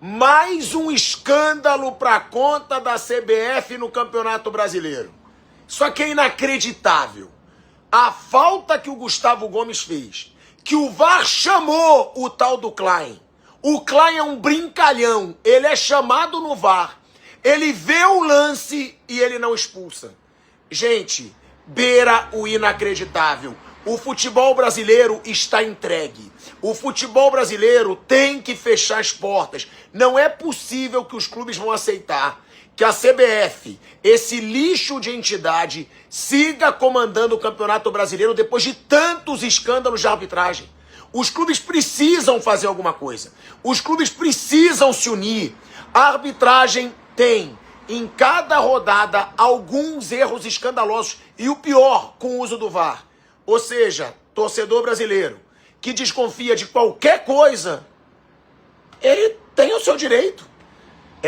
Mais um escândalo para conta da CBF no Campeonato Brasileiro. Isso aqui é inacreditável. A falta que o Gustavo Gomes fez, que o VAR chamou o tal do Klein. O Klein é um brincalhão, ele é chamado no VAR, ele vê o lance e ele não expulsa. Gente, beira o inacreditável. O futebol brasileiro está entregue. O futebol brasileiro tem que fechar as portas. Não é possível que os clubes vão aceitar que a CBF, esse lixo de entidade, siga comandando o Campeonato Brasileiro depois de tantos escândalos de arbitragem. Os clubes precisam fazer alguma coisa. Os clubes precisam se unir. A arbitragem tem, em cada rodada, alguns erros escandalosos. E o pior, com o uso do VAR. Ou seja, torcedor brasileiro que desconfia de qualquer coisa, ele tem o seu direito.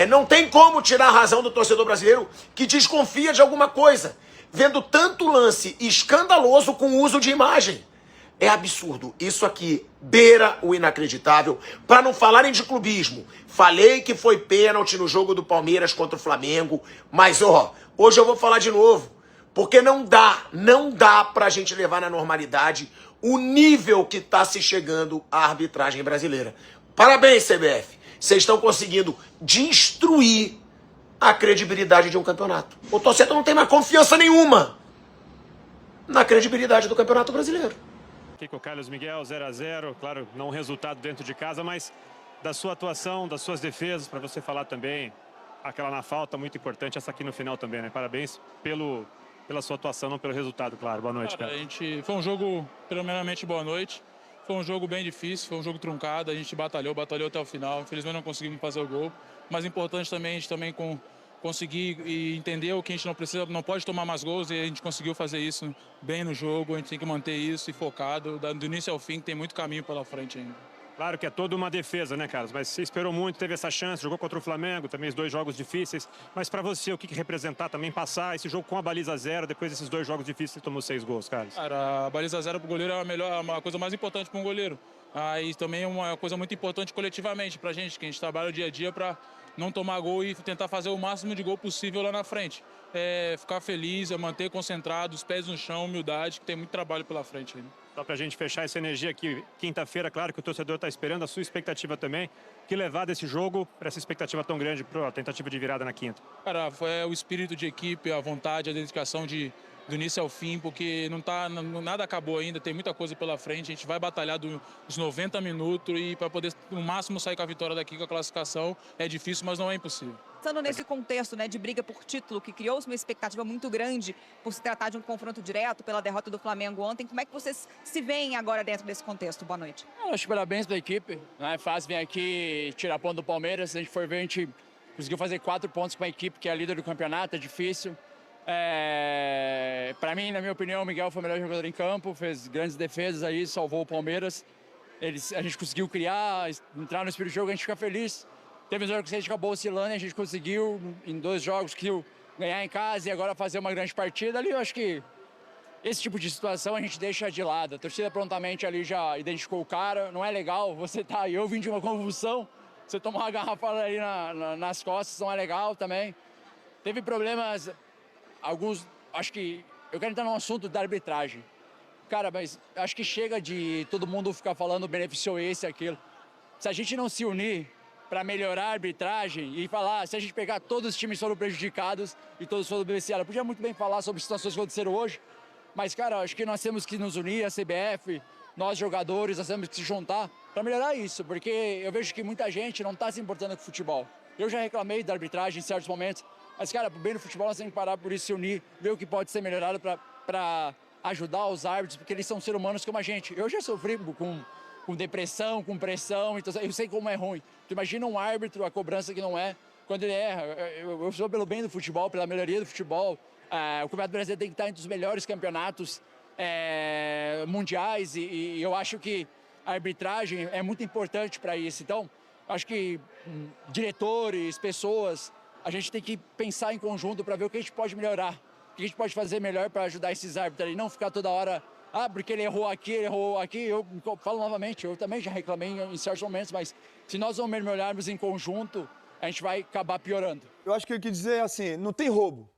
Não tem como tirar a razão do torcedor brasileiro que desconfia de alguma coisa, vendo tanto lance escandaloso com uso de imagem. É absurdo. Isso aqui beira o inacreditável. Para não falarem de clubismo, falei que foi pênalti no jogo do Palmeiras contra o Flamengo, mas hoje eu vou falar de novo, porque não dá pra gente levar na normalidade o nível que tá se chegando a arbitragem brasileira. Parabéns, CBF. Vocês estão conseguindo destruir a credibilidade de um campeonato. O torcedor não tem mais confiança nenhuma na credibilidade do Campeonato Brasileiro. Aqui com o Carlos Miguel, 0-0, claro, não um resultado dentro de casa, mas da sua atuação, das suas defesas, para você falar também, aquela na falta, muito importante, essa aqui no final também, né? Parabéns pela sua atuação, não pelo resultado, claro. Boa noite, cara. Foi um jogo, primeiramente, boa noite. Foi um jogo bem difícil, foi um jogo truncado, a gente batalhou até o final. Infelizmente não conseguimos fazer o gol, mas importante também a gente conseguir e entender o que a gente não pode tomar mais gols, e a gente conseguiu fazer isso bem no jogo. A gente tem que manter isso e focado do início ao fim, que tem muito caminho pela frente ainda. Claro que é toda uma defesa, né, Carlos? Mas você esperou muito, teve essa chance, jogou contra o Flamengo, também os 2 jogos difíceis. Mas para você, o que representar também passar esse jogo com a baliza 0, depois desses 2 jogos difíceis, você tomou 6 gols, Carlos? Cara, a baliza 0 para o goleiro é uma coisa mais importante para um goleiro. E também é uma coisa muito importante coletivamente para a gente, que a gente trabalha o dia a dia para não tomar gol e tentar fazer o máximo de gol possível lá na frente. Ficar feliz, manter concentrado, os pés no chão, humildade, que tem muito trabalho pela frente ainda. Só pra gente fechar essa energia aqui, quinta-feira, claro que o torcedor está esperando, a sua expectativa também. Que levar desse jogo para essa expectativa tão grande para a tentativa de virada na quinta? Cara, foi o espírito de equipe, a vontade, a dedicação do início ao fim, porque nada acabou ainda, tem muita coisa pela frente. A gente vai batalhar dos 90 minutos e para poder no máximo sair com a vitória daqui, com a classificação. É difícil, mas não é impossível. Pensando nesse contexto, né, de briga por título, que criou-se uma expectativa muito grande por se tratar de um confronto direto pela derrota do Flamengo ontem, como é que vocês se veem agora dentro desse contexto? Boa noite. Eu acho que parabéns para a equipe. Não é fácil vir aqui tirar ponto do Palmeiras. Se a gente for ver, a gente conseguiu fazer 4 pontos com a equipe que é a líder do campeonato, é difícil. Para mim, na minha opinião, o Miguel foi o melhor jogador em campo, fez grandes defesas aí, salvou o Palmeiras. A gente conseguiu criar, entrar no espírito do jogo, a gente fica feliz. Teve um jogo que a gente acabou oscilando e a gente conseguiu, em 2 jogos, ganhar em casa e agora fazer uma grande partida ali. Eu acho que esse tipo de situação a gente deixa de lado. A torcida prontamente ali já identificou o cara. Não é legal você tá aí, eu vim de uma convulsão, você tomar uma garrafada ali nas costas, não é legal também. Teve problemas, alguns, acho que, eu quero entrar no assunto da arbitragem. Cara, mas acho que chega de todo mundo ficar falando beneficiou esse e aquilo. Se a gente não se unir para melhorar a arbitragem e falar, se a gente pegar todos os times foram prejudicados e todos foram beneficiados. Eu podia muito bem falar sobre situações que aconteceram hoje, mas, cara, acho que nós temos que nos unir, a CBF, nós jogadores, nós temos que se juntar para melhorar isso, porque eu vejo que muita gente não está se importando com o futebol. Eu já reclamei da arbitragem em certos momentos, mas, cara, bem no futebol nós temos que parar por isso, se unir, ver o que pode ser melhorado para ajudar os árbitros, porque eles são seres humanos como a gente. Eu já sofri com depressão, com pressão, então eu sei como é ruim. Tu imagina um árbitro, a cobrança que não é, quando ele erra. Eu sou pelo bem do futebol, pela melhoria do futebol. O Campeonato Brasileiro tem que estar entre os melhores campeonatos mundiais e eu acho que a arbitragem é muito importante para isso. Então, acho que diretores, pessoas, a gente tem que pensar em conjunto para ver o que a gente pode melhorar, o que a gente pode fazer melhor para ajudar esses árbitros e não ficar toda hora porque ele errou aqui. Eu falo novamente, eu também já reclamei em certos momentos, mas se nós não mergulharmos em conjunto, a gente vai acabar piorando. Eu acho que eu quis dizer assim, não tem roubo.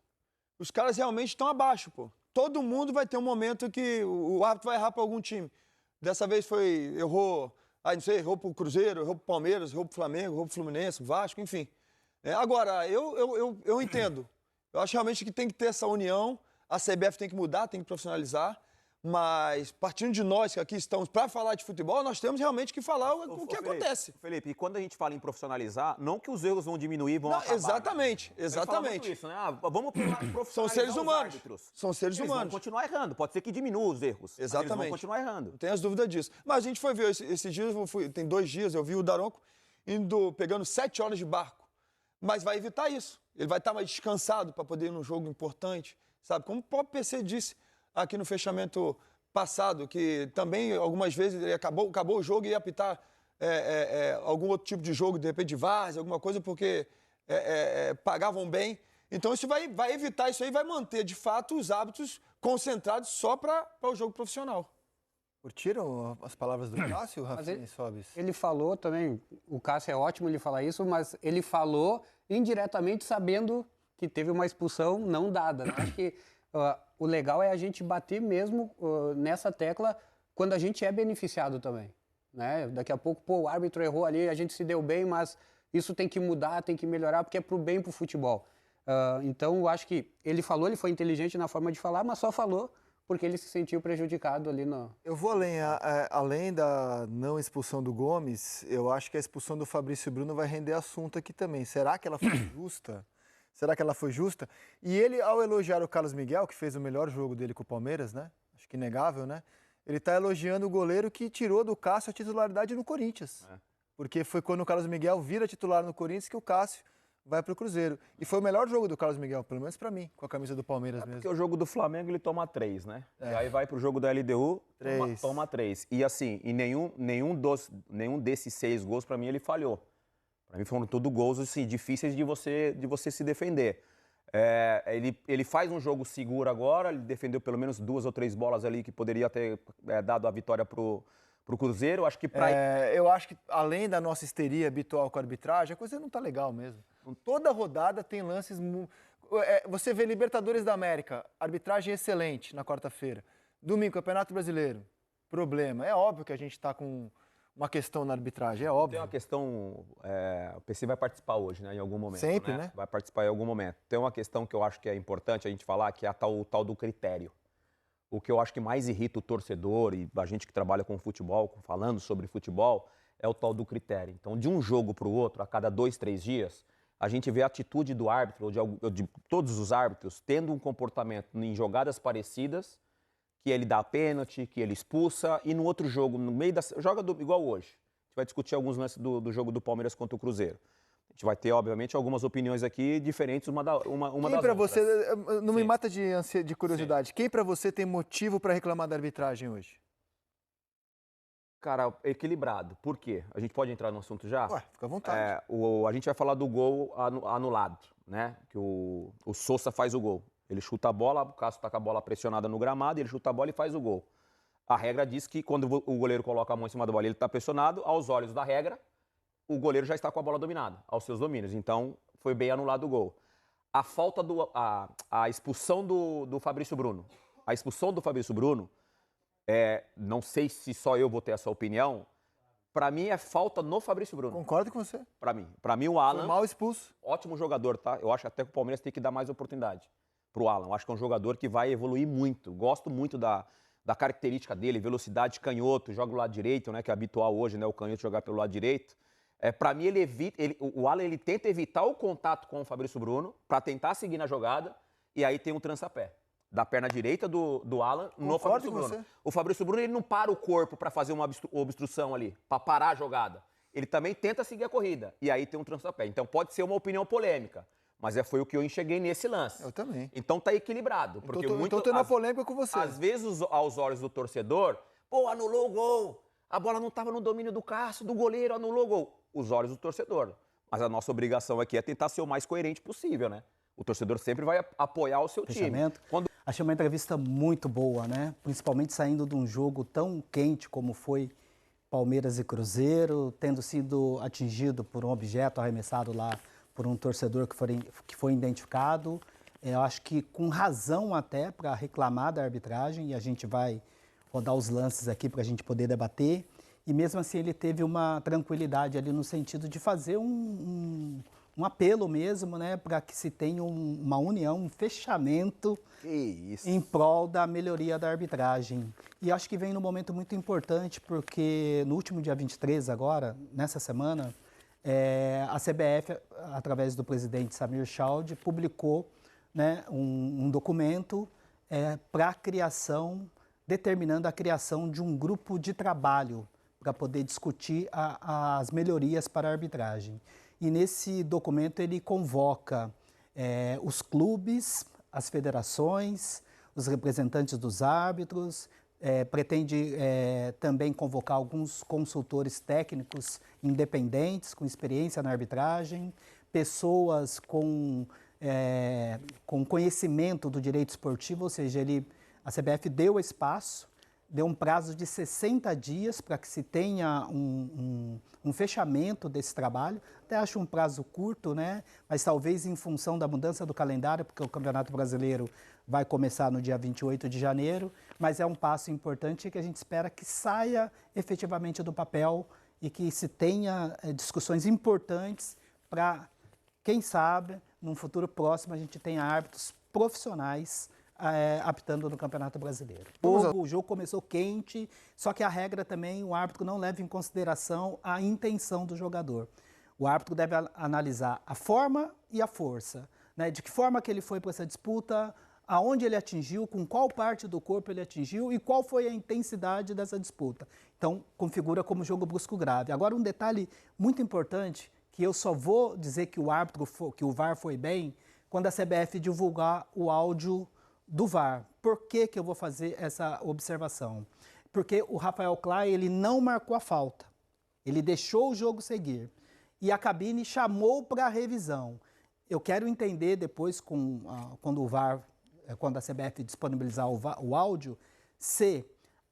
Os caras realmente estão abaixo, pô. Todo mundo vai ter um momento que o árbitro vai errar para algum time. Dessa vez errou pro Cruzeiro, errou pro Palmeiras, errou pro Flamengo, errou pro Fluminense, Vasco, enfim. Agora, eu entendo. Eu acho realmente que tem que ter essa união, a CBF tem que mudar, tem que profissionalizar, mas partindo de nós que aqui estamos para falar de futebol, nós temos realmente que falar o que acontece. Felipe, e quando a gente fala em profissionalizar, não que os erros vão diminuir, vão acabar. Exatamente. Isso, né? Vamos profissionalizar São seres humanos. Árbitros. São seres Eles humanos. vão continuar errando, pode ser que diminua os erros. Exatamente. Mas eles vão continuar errando. Não tem as dúvidas disso. Mas a gente foi ver esses dias, tem 2 dias, eu vi o Daronco pegando 7 horas de barco. Mas vai evitar isso. Ele vai estar mais descansado para poder ir num jogo importante, sabe? Como o próprio PC disse aqui no fechamento passado, que também algumas vezes ele acabou o jogo e ia apitar algum outro tipo de jogo, de repente de várzea, alguma coisa, porque pagavam bem. Então isso vai evitar isso aí, vai manter de fato os hábitos concentrados só para o jogo profissional. Curtiram as palavras do Cássio, Rafinha e Sobis? Ele falou também, o Cássio é ótimo ele falar isso, mas ele falou indiretamente sabendo que teve uma expulsão não dada. Né? Acho que o legal é a gente bater mesmo nessa tecla quando a gente é beneficiado também. Né? Daqui a pouco, o árbitro errou ali, a gente se deu bem, mas isso tem que mudar, tem que melhorar, porque é pro bem pro futebol. Então, eu acho que ele foi inteligente na forma de falar, mas só falou porque ele se sentiu prejudicado ali no... Eu vou além da não expulsão do Gomes, eu acho que a expulsão do Fabrício Bruno vai render assunto aqui também. Será que ela foi justa? Será que ela foi justa? E ele, ao elogiar o Carlos Miguel, que fez o melhor jogo dele com o Palmeiras, né? Acho que inegável, né? Ele está elogiando o goleiro que tirou do Cássio a titularidade no Corinthians. Porque foi quando o Carlos Miguel vira titular no Corinthians que o Cássio vai para o Cruzeiro. E foi o melhor jogo do Carlos Miguel, pelo menos para mim, com a camisa do Palmeiras mesmo. Porque o jogo do Flamengo ele toma 3, né? E aí vai pro jogo da LDU, toma 3. E assim, e nenhum desses 6 gols, para mim, ele falhou. Para mim foram todos gols assim, difíceis de você se defender. Ele faz um jogo seguro agora, ele defendeu pelo menos 2 ou 3 bolas ali que poderia ter dado a vitória pro Cruzeiro. Acho que eu acho que além da nossa histeria habitual com a arbitragem, a coisa não tá legal mesmo. Toda rodada tem lances... Você vê Libertadores da América, arbitragem excelente na quarta-feira. Domingo, Campeonato Brasileiro, problema. É óbvio que a gente está com uma questão na arbitragem, é óbvio. Tem uma questão... o PC vai participar hoje, né, em algum momento. Sempre, né? Vai participar em algum momento. Tem uma questão que eu acho que é importante a gente falar, que é o tal do critério. O que eu acho que mais irrita o torcedor e a gente que trabalha com futebol, falando sobre futebol, é o tal do critério. Então, de um jogo para o outro, a cada 2, 3 dias, a gente vê a atitude do árbitro, ou de todos os árbitros, tendo um comportamento em jogadas parecidas, que ele dá pênalti, que ele expulsa, e no outro jogo, no meio da... igual hoje. A gente vai discutir alguns lances do jogo do Palmeiras contra o Cruzeiro. A gente vai ter, obviamente, algumas opiniões aqui diferentes uma das outras. Você, não me mata de curiosidade, Sim. Quem para você tem motivo para reclamar da arbitragem hoje? Cara, equilibrado. Por quê? A gente pode entrar no assunto já? Ué, fica à vontade. A gente vai falar do gol anulado, né? Que o Sousa faz o gol. Ele chuta a bola, o Cássio tá com a bola pressionada no gramado, ele chuta a bola e faz o gol. A regra diz que quando o goleiro coloca a mão em cima da bola, ele está pressionado, aos olhos da regra, o goleiro já está com a bola dominada, aos seus domínios. Então, foi bem anulado o gol. A falta a expulsão do Fabrício Bruno. A expulsão do Fabrício Bruno, não sei se só eu vou ter essa opinião, para mim é falta no Fabrício Bruno. Concordo com você. Para mim o Alan... Foi mal expulso. Ótimo jogador, tá? Eu acho até que o Palmeiras tem que dar mais oportunidade pro Alan. Eu acho que é um jogador que vai evoluir muito. Gosto muito da característica dele, velocidade, canhoto, joga do lado direito, né? Que é habitual hoje, né? O canhoto jogar pelo lado direito. Para mim, o Alan ele tenta evitar o contato com o Fabrício Bruno para tentar seguir na jogada e aí tem um trançapé da perna direita do Alan no Fabrício Bruno. O Fabrício Bruno ele não para o corpo para fazer uma obstrução ali, para parar a jogada. Ele também tenta seguir a corrida e aí tem um trançapé. Então pode ser uma opinião polêmica, mas foi o que eu enxerguei nesse lance. Eu também. Então tá equilibrado. Porque tô tendo uma polêmica com você. Às vezes, aos olhos do torcedor, anulou o gol. A bola não estava no domínio do Cássio, do goleiro, anulou o gol. Os olhos do torcedor. Mas a nossa obrigação aqui é tentar ser o mais coerente possível, né? O torcedor sempre vai apoiar o seu time. Achei uma entrevista muito boa, né? Principalmente saindo de um jogo tão quente como foi Palmeiras e Cruzeiro, tendo sido atingido por um objeto arremessado lá por um torcedor que foi identificado. Eu acho que com razão até para reclamar da arbitragem, e a gente vai rodar os lances aqui para a gente poder debater. E mesmo assim ele teve uma tranquilidade ali no sentido de fazer um apelo mesmo, né, para que se tenha uma união, um fechamento em prol da melhoria da arbitragem. E acho que vem num momento muito importante, porque no último dia 23 agora, nessa semana, a CBF, através do presidente Samir Chaud, publicou, né, um documento para a criação, determinando a criação de um grupo de trabalho para poder discutir as melhorias para a arbitragem. E nesse documento ele convoca os clubes, as federações, os representantes dos árbitros, pretende também convocar alguns consultores técnicos independentes, com experiência na arbitragem, pessoas com conhecimento do direito esportivo, ou seja, a CBF deu espaço, deu um prazo de 60 dias para que se tenha um fechamento desse trabalho. Até acho um prazo curto, né? Mas talvez em função da mudança do calendário, porque o Campeonato Brasileiro vai começar no dia 28 de janeiro, mas é um passo importante que a gente espera que saia efetivamente do papel e que se tenha discussões importantes para, quem sabe, num futuro próximo a gente tenha árbitros profissionais apitando no Campeonato Brasileiro. O jogo começou quente, só que a regra também, o árbitro não leva em consideração a intenção do jogador. O árbitro deve analisar a forma e a força, né? De que forma que ele foi para essa disputa, aonde ele atingiu, com qual parte do corpo ele atingiu e qual foi a intensidade dessa disputa. Então, configura como jogo brusco grave. Agora, um detalhe muito importante, que eu só vou dizer que o VAR foi bem, quando a CBF divulgar o áudio do VAR. Por que que eu vou fazer essa observação? Porque o Rafael Klein, ele não marcou a falta. Ele deixou o jogo seguir. E a cabine chamou para a revisão. Eu quero entender depois, quando a CBF disponibilizar o áudio, se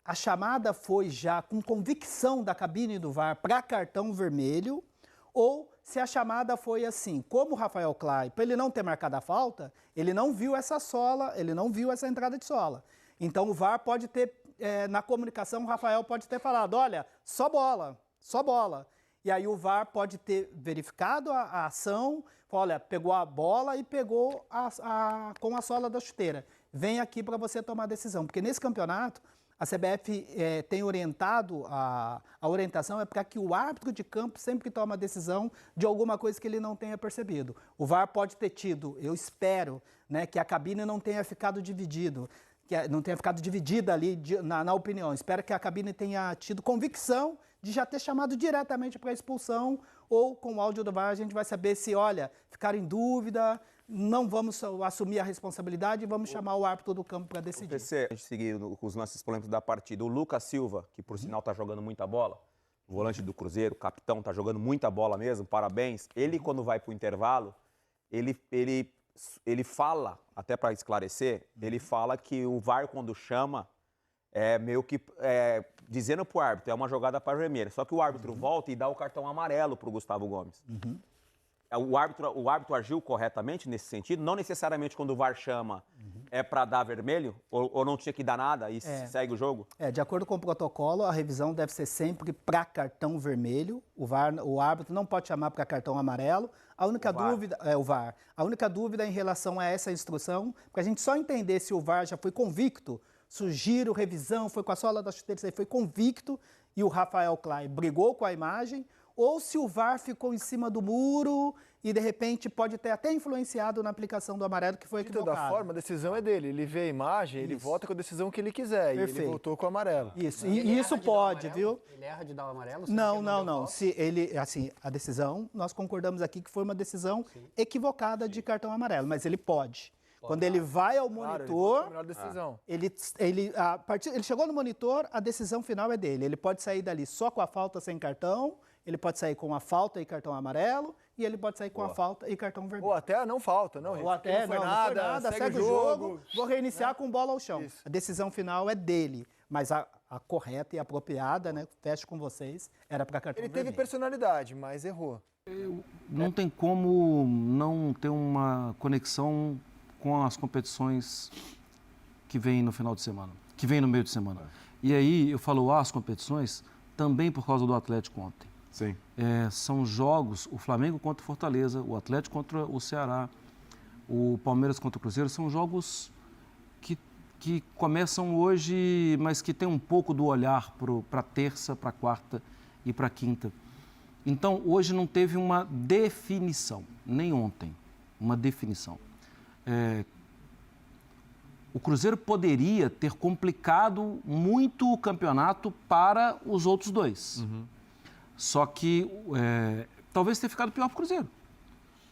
a chamada foi já com convicção da cabine do VAR para cartão vermelho, ou se a chamada foi assim, como o Rafael Klein, para ele não ter marcado a falta, ele não viu essa sola, ele não viu essa entrada de sola. Então o VAR pode ter, na comunicação, o Rafael pode ter falado, olha, só bola, só bola. E aí o VAR pode ter verificado a ação, olha, pegou a bola e pegou com a sola da chuteira. Vem aqui para você tomar a decisão, porque nesse campeonato a CBF tem orientado, a orientação é para que o árbitro de campo sempre tome a decisão de alguma coisa que ele não tenha percebido. O VAR pode ter tido, eu espero, né, que a cabine não tenha ficado dividida ali na opinião. Espero que a cabine tenha tido convicção de já ter chamado diretamente para a expulsão, ou com o áudio do VAR a gente vai saber se, olha, ficaram em dúvida, não vamos assumir a responsabilidade e vamos chamar o árbitro do campo para decidir. A gente seguir os lances polêmicos da partida. O Lucas Silva, que por sinal está jogando muita bola, o volante do Cruzeiro, o capitão, está jogando muita bola mesmo, parabéns. Ele, quando vai para o intervalo, ele fala, até para esclarecer, ele fala que o VAR, quando chama, meio que dizendo para o árbitro, é uma jogada para vermelha. Só que o árbitro volta e dá o cartão amarelo para o Gustavo Gomes. O árbitro agiu corretamente nesse sentido? Não necessariamente quando o VAR chama é para dar vermelho? Ou não tinha que dar nada e segue o jogo? De acordo com o protocolo, a revisão deve ser sempre para cartão vermelho. O árbitro não pode chamar para cartão amarelo. A única dúvida é o VAR. A única dúvida em relação a essa instrução, para a gente só entender se o VAR já foi convicto, giro, revisão, foi com a sola da chuteira, foi convicto e o Rafael Klein brigou com a imagem, ou se o VAR ficou em cima do muro e, de repente, pode ter até influenciado na aplicação do amarelo, que foi equivocado. De toda forma, a decisão é dele. Ele vê a imagem, ele vota com a decisão que ele quiser. Perfeito. E ele votou com o amarelo. Isso, e isso pode, viu? Ele erra de dar o amarelo? Não. Se ele, assim, a decisão, nós concordamos aqui que foi uma decisão equivocada de cartão amarelo, mas ele pode. Quando ele vai ao monitor, ele chegou no monitor, a decisão final é dele. Ele pode sair dali só com a falta sem cartão, Ele pode sair com a falta e cartão amarelo, e ele pode sair com a falta e cartão vermelho. Ou até não falta, não. Ou até não foi nada, segue o jogo, vou reiniciar com bola ao chão. Isso. A decisão final é dele, mas a correta e apropriada, né, fecho com vocês, era para cartão Ele vermelho. teve personalidade, mas errou. Não tem como não ter uma conexão com as competições que vêm no final de semana, que vêm no meio de semana. E aí eu falo as competições também por causa do Atlético ontem. Sim. São jogos, o Flamengo contra o Fortaleza, o Atlético contra o Ceará, o Palmeiras contra o Cruzeiro, são jogos que começam hoje, mas que tem um pouco do olhar para terça, para quarta e para quinta. Então, hoje não teve uma definição, nem ontem, uma definição. O Cruzeiro poderia ter complicado muito o campeonato para os outros dois. Só que talvez tenha ficado pior para o Cruzeiro.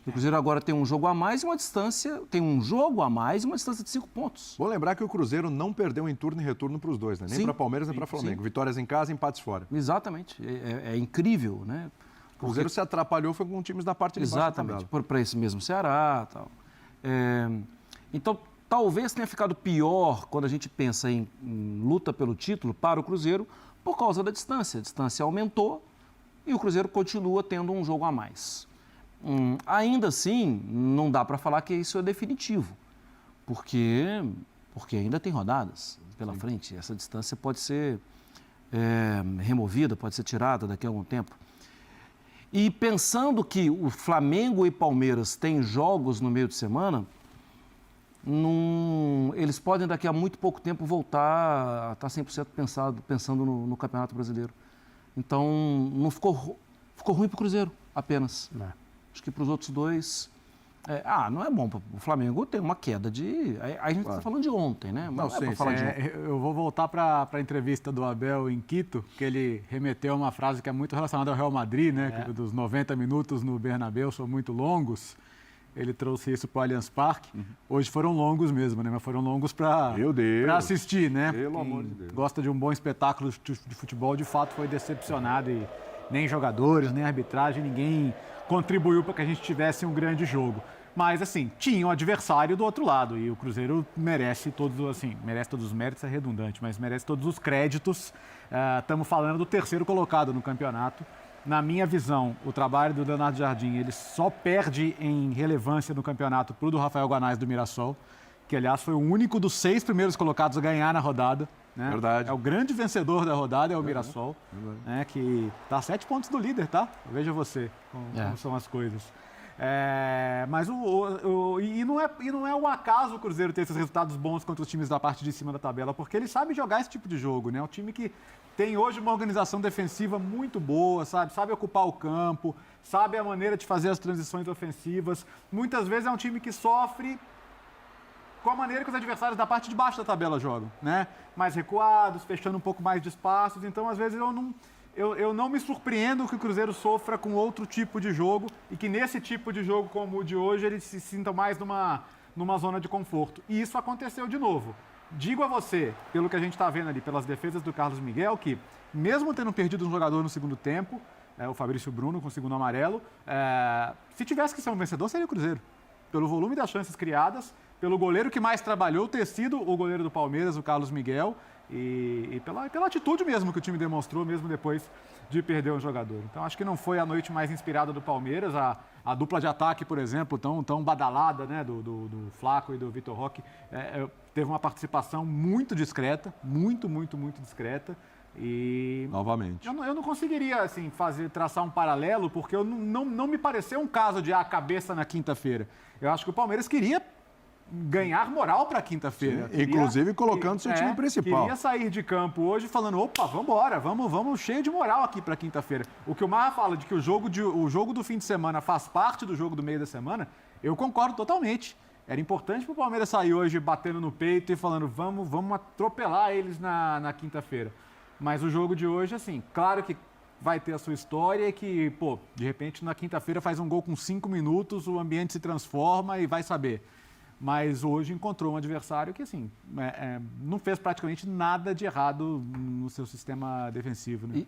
O Cruzeiro agora tem um jogo a mais e uma distância, uma distância de 5 pontos. Vou lembrar que o Cruzeiro não perdeu em turno e retorno para os dois, né? Nem para Palmeiras, nem para Flamengo. Vitórias em casa, empates fora. Exatamente. É incrível, né? O Cruzeiro se atrapalhou foi com times da parte de baixo da tabela. Exatamente, para esse mesmo Ceará e tal. Então, talvez tenha ficado pior quando a gente pensa em luta pelo título para o Cruzeiro por causa da distância. A distância aumentou e o Cruzeiro continua tendo um jogo a mais. Ainda assim, não dá para falar que isso é definitivo, porque ainda tem rodadas pela frente. Essa distância pode ser removida, pode ser tirada daqui a algum tempo. E pensando que o Flamengo e Palmeiras têm jogos no meio de semana, eles podem daqui a muito pouco tempo voltar a estar 100% pensando no Campeonato Brasileiro. Então, não ficou ruim para o Cruzeiro apenas. Acho que para os outros dois... não é bom. O Flamengo tem uma queda de... Aí a gente está falando de ontem, né? Não, sim, eu vou voltar para a entrevista do Abel em Quito, que ele remeteu a uma frase que é muito relacionada ao Real Madrid, né? Que dos 90 minutos no Bernabéu são muito longos. Ele trouxe isso para o Allianz Parque. Hoje foram longos mesmo, né? Mas foram longos para assistir, né? Pelo amor de Deus. Gosta de um bom espetáculo de futebol, de fato foi decepcionado. E nem jogadores, nem arbitragem, ninguém contribuiu para que a gente tivesse um grande jogo. Mas, assim, tinha um adversário do outro lado e o Cruzeiro merece todos os méritos, é redundante, mas merece todos os créditos. Estamos falando do terceiro colocado no campeonato. Na minha visão, o trabalho do Leonardo Jardim, ele só perde em relevância no campeonato para o do Rafael Guanais do Mirassol, que, aliás, foi o único dos 6 primeiros colocados a ganhar na rodada. Né? Verdade. É o grande vencedor da rodada, é o Mirassol, né? Que está a 7 pontos do líder, tá? Veja você como são as coisas. Mas não é um acaso o Cruzeiro ter esses resultados bons contra os times da parte de cima da tabela, porque ele sabe jogar esse tipo de jogo, né? É um time que tem hoje uma organização defensiva muito boa, sabe ocupar o campo, sabe a maneira de fazer as transições ofensivas. Muitas vezes é um time que sofre com a maneira que os adversários da parte de baixo da tabela jogam, né? Mais recuados, fechando um pouco mais de espaços. Então, às vezes, eu não me surpreendo que o Cruzeiro sofra com outro tipo de jogo e que nesse tipo de jogo como o de hoje ele se sinta mais numa zona de conforto. E isso aconteceu de novo. Digo a você, pelo que a gente está vendo ali, pelas defesas do Carlos Miguel, que mesmo tendo perdido um jogador no segundo tempo, o Fabrício Bruno com o segundo amarelo, se tivesse que ser um vencedor, seria o Cruzeiro. Pelo volume das chances criadas, pelo goleiro que mais trabalhou, ter sido o goleiro do Palmeiras, o Carlos Miguel, e pela atitude mesmo que o time demonstrou, mesmo depois de perder um jogador. Então, acho que não foi a noite mais inspirada do Palmeiras. A dupla de ataque, por exemplo, tão badalada, né, do Flaco e do Vitor Roque, teve uma participação muito discreta, muito discreta. E novamente. Eu não conseguiria assim, traçar um paralelo, porque não me pareceu um caso de cabeça na quinta-feira. Eu acho que o Palmeiras queria ganhar moral para quinta-feira. Inclusive colocando seu time principal. Queria sair de campo hoje falando, opa, vambora, vamos cheio de moral aqui para quinta-feira. O que o Marra fala de que o jogo do fim de semana faz parte do jogo do meio da semana, eu concordo totalmente. Era importante para o Palmeiras sair hoje batendo no peito e falando, vamos atropelar eles na quinta-feira. Mas o jogo de hoje, assim, claro que vai ter a sua história e que, de repente, na quinta-feira faz um gol com 5 minutos, o ambiente se transforma e vai saber. Mas hoje encontrou um adversário que, assim, não fez praticamente nada de errado no seu sistema defensivo. Né?